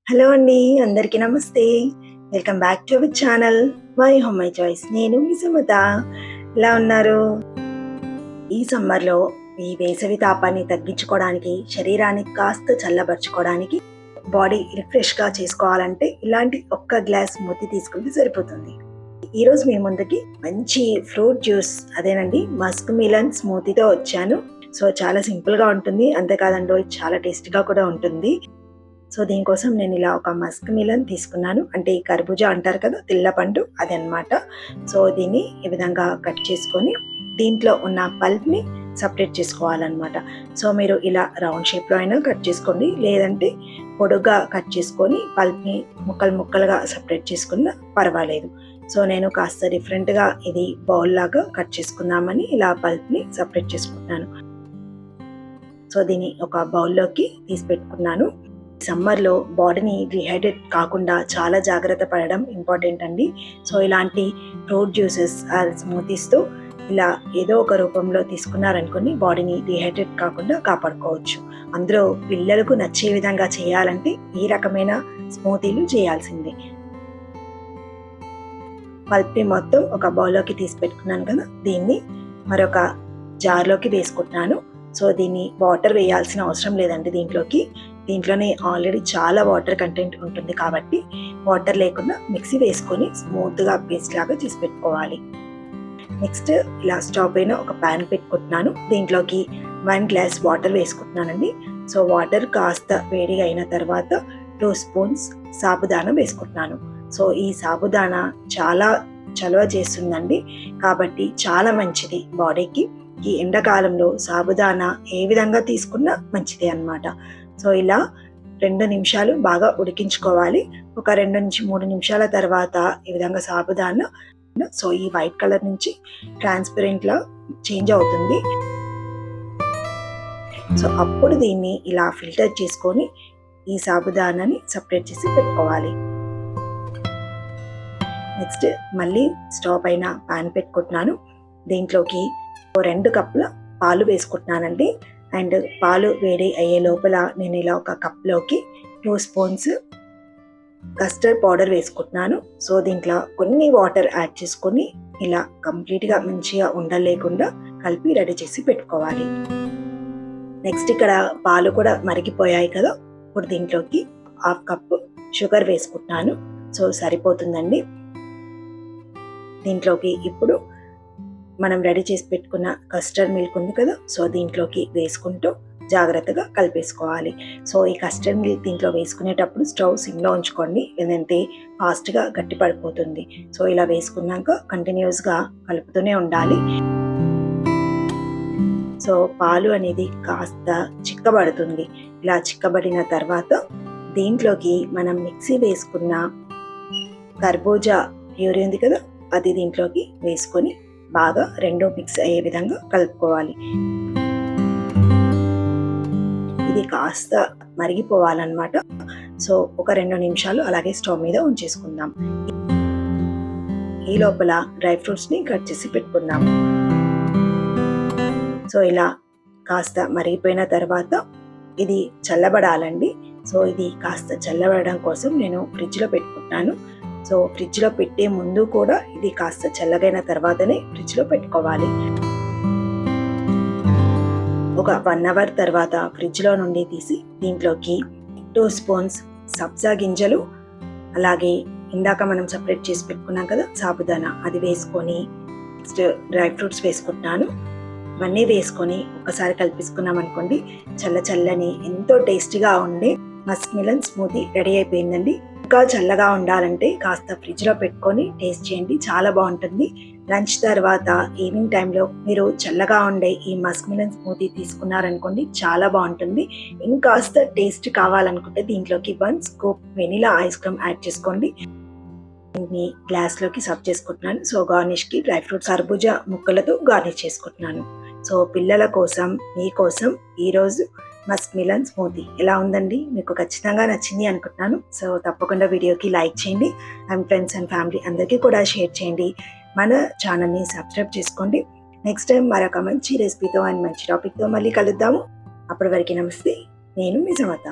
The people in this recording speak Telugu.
హలో అండి, అందరికీ నమస్తే. Welcome back to our channel my home my choice. నేను మీ సుమత. ఎలా ఉన్నారు? ఈ సమ్మర్లో ఈ వేసవి తాపాన్ని తగ్గించుకోవడానికి, శరీరాన్ని కాస్త చల్లబరుచుకోవడానికి, బాడీ రిఫ్రెష్గా చేసుకోవాలంటే ఇలాంటి ఒక్క గ్లాస్ స్మూతీ తీసుకుంటే సరిపోతుంది. ఈరోజు మీ ముందుకి మంచి ఫ్రూట్ జ్యూస్, అదేనండి మస్క్ మిలన్ స్మూతీతో వచ్చాను. సో చాలా సింపుల్గా ఉంటుంది, అంతేకాదండో చాలా టేస్టీగా కూడా ఉంటుంది. సో దీనికోసం నేను ఇలా ఒక మస్క్ మిలన్ తీసుకున్నాను. అంటే ఈ కర్బూజా అంటారు కదా, తెల్ల పండు, అదనమాట. సో దీన్ని ఈ విధంగా కట్ చేసుకొని దీంట్లో ఉన్న పల్ప్ని సపరేట్ చేసుకోవాలన్నమాట. సో మీరు ఇలా రౌండ్ షేప్లో అయినా కట్ చేసుకోండి, లేదంటే పొడుగ్గా కట్ చేసుకొని పల్ప్ని ముక్కలు ముక్కలుగా సపరేట్ చేసుకున్నా పర్వాలేదు. సో నేను కాస్త డిఫరెంట్గా ఇది బౌల్ లాగా కట్ చేసుకుందామని ఇలా పల్ప్ని సపరేట్ చేసుకుంటున్నాను. సో దీన్ని ఒక బౌల్లోకి తీసి పెట్టుకున్నాను. సమ్మర్లో బాడీని డిహైడ్రేట్ కాకుండా చాలా జాగ్రత్త పడడం ఇంపార్టెంట్ అండి. సో ఇలాంటి ఫ్రూట్ జ్యూసెస్ ఆర్ స్మూతీస్తో ఇలా ఏదో ఒక రూపంలో తీసుకున్నారనుకోని బాడీని డిహైడ్రేట్ కాకుండా కాపాడుకోవచ్చు. అందులో పిల్లలకు నచ్చే విధంగా చేయాలంటే ఈ రకమైన స్మూతీలు చేయాల్సిందే. పల్ప్ని మొత్తం ఒక బౌల్లోకి తీసి పెట్టుకున్నాను కదా, దీన్ని మరొక జార్లోకి వేసుకుంటున్నాను. సో దీన్ని వాటర్ వేయాల్సిన అవసరం లేదండి దీంట్లోనే ఆల్రెడీ చాలా వాటర్ కంటెంట్ ఉంటుంది కాబట్టి వాటర్ లేకుండా మిక్సీ వేసుకొని స్మూత్గా పేస్ట్ లాగా చేసి పెట్టుకోవాలి. నెక్స్ట్ ఇలా స్టవ్ పైన ఒక ప్యాన్ పెట్టుకుంటున్నాను. దీంట్లోకి 1 గ్లాస్ వాటర్ వేసుకుంటున్నానండి. సో వాటర్ కాస్త వేడిగా అయిన తర్వాత 2 స్పూన్స్ సాబుదానా వేసుకుంటున్నాను. సో ఈ సాబుదానా చాలా చలువ చేస్తుందండి, కాబట్టి చాలా మంచిది బాడీకి. ఈ ఎండాకాలంలో సాబుదానా ఏ విధంగా తీసుకున్నా మంచిదే అన్నమాట. సో ఇలా 2 నిమిషాలు బాగా ఉడికించుకోవాలి. ఒక 2 నుంచి 3 నిమిషాల తర్వాత ఈ విధంగా సాబుదానా సో ఈ వైట్ కలర్ నుంచి ట్రాన్స్పరెంట్లా చేంజ్ అవుతుంది. సో అప్పుడు దీన్ని ఇలా ఫిల్టర్ చేసుకొని ఈ సాబుదానాని సపరేట్ చేసి పెట్టుకోవాలి. నెక్స్ట్ మళ్ళీ స్టవ్ పైన పాన్ పెట్టుకుంటున్నాను. దీంట్లోకి 2 కప్పుల పాలు వేసుకుంటున్నానండి. అండ్ పాలు వేడి అయ్యే లోపల నేను ఇలా ఒక కప్లోకి 2 స్పూన్స్ కస్టర్డ్ పౌడర్ వేసుకుంటున్నాను. సో దీంట్లో కొన్ని వాటర్ యాడ్ చేసుకొని ఇలా కంప్లీట్గా మంచిగా ఉండలేకుండా కలిపి రెడీ చేసి పెట్టుకోవాలి. నెక్స్ట్ ఇక్కడ పాలు కూడా మరిగిపోయాయి కదా, ఇప్పుడు దీంట్లోకి 1/2 కప్పు షుగర్ వేసుకుంటున్నాను. సో సరిపోతుందండి. దీంట్లోకి ఇప్పుడు మనం రెడీ చేసి పెట్టుకున్న కస్టర్డ్ మిల్క్ ఉంది కదా, సో దీంట్లోకి వేసుకుంటూ జాగ్రత్తగా కలిపేసుకోవాలి. సో ఈ కస్టర్డ్ మిల్క్ దీంట్లో వేసుకునేటప్పుడు స్టవ్ సిమ్లో ఉంచుకోండి, లేదంటే ఫాస్ట్గా గట్టి పడిపోతుంది. సో ఇలా వేసుకున్నాక కంటిన్యూస్గా కలుపుతూనే ఉండాలి. సో పాలు అనేది కాస్త చిక్కబడుతుంది. ఇలా చిక్కబడిన తర్వాత దీంట్లోకి మనం మిక్సీ వేసుకున్న కర్బూజా ప్యూరీ ఉంది కదా, అది దీంట్లోకి వేసుకొని బాగా 2 మిక్స్ అయ్యే విధంగా కలుపుకోవాలి. ఇది కాస్త మరిగిపోవాలన్నమాట. సో ఒక 2 నిమిషాలు అలాగే స్టవ్ మీద ఉంచేసుకుందాం. ఈ లోపల డ్రై ఫ్రూట్స్ని కట్ చేసి పెట్టుకుందాం. సో ఇలా కాస్త మరిగిపోయిన తర్వాత ఇది చల్లబడాలండి. సో ఇది కాస్త చల్లబడడం కోసం నేను ఫ్రిడ్జ్లో పెట్టుకుంటాను. సో ఫ్రిడ్జ్లో పెట్టే ముందు కూడా ఇది కాస్త చల్లగైన తర్వాతనే ఫ్రిడ్జ్లో పెట్టుకోవాలి. ఒక 1 అవర్ తర్వాత ఫ్రిడ్జ్లో నుండి తీసి దీంట్లోకి 2 స్పూన్స్ సబ్జా గింజలు, అలాగే ఇందాక మనం సపరేట్ చేసి పెట్టుకున్నాం కదా సాబుదానా, అది వేసుకొని నెక్స్ట్ డ్రై ఫ్రూట్స్ వేసుకుంటున్నాను. ఇవన్నీ వేసుకొని ఒకసారి కలిపేసుకున్నాం అనుకోండి, చల్లని ఎంతో టేస్టీగా ఉండే మస్క్ మిలన్ స్మూతీ రెడీ అయిపోయిందండి. ఇంకా చల్లగా ఉండాలంటే కాస్త ఫ్రిడ్జ్లో పెట్టుకొని టేస్ట్ చేయండి, చాలా బాగుంటుంది. లంచ్ తర్వాత ఈవినింగ్ టైంలో మీరు చల్లగా ఉండే ఈ మస్క్ మిలన్ స్మూతీ తీసుకున్నారనుకోండి, చాలా బాగుంటుంది. ఇంకాస్త టేస్ట్ కావాలనుకుంటే దీంట్లోకి 1 scoop vanilla ice cream add చేసుకోండి. దీన్ని గ్లాస్లోకి సర్వ్ చేసుకుంటున్నాను. సో గార్నిష్కి డ్రై ఫ్రూట్స్ కర్బూజా ముక్కలతో గార్నిష్ చేసుకుంటున్నాను. సో పిల్లల కోసం, మీకోసం ఈరోజు మస్క్ మిలన్ స్మూతీ ఎలా ఉందండి? మీకు ఖచ్చితంగా నచ్చింది అనుకుంటున్నాను. సో తప్పకుండా వీడియోకి లైక్ చేయండి అండ్ ఫ్రెండ్స్ అండ్ ఫ్యామిలీ అందరికీ కూడా షేర్ చేయండి. మన ఛానల్ని సబ్స్క్రైబ్ చేసుకోండి. నెక్స్ట్ టైం మరొక మంచి రెసిపీతో అండ్ మంచి టాపిక్తో మళ్ళీ కలుద్దాము. అప్పటి వరకు నమస్తే. నేను మీ సుమత.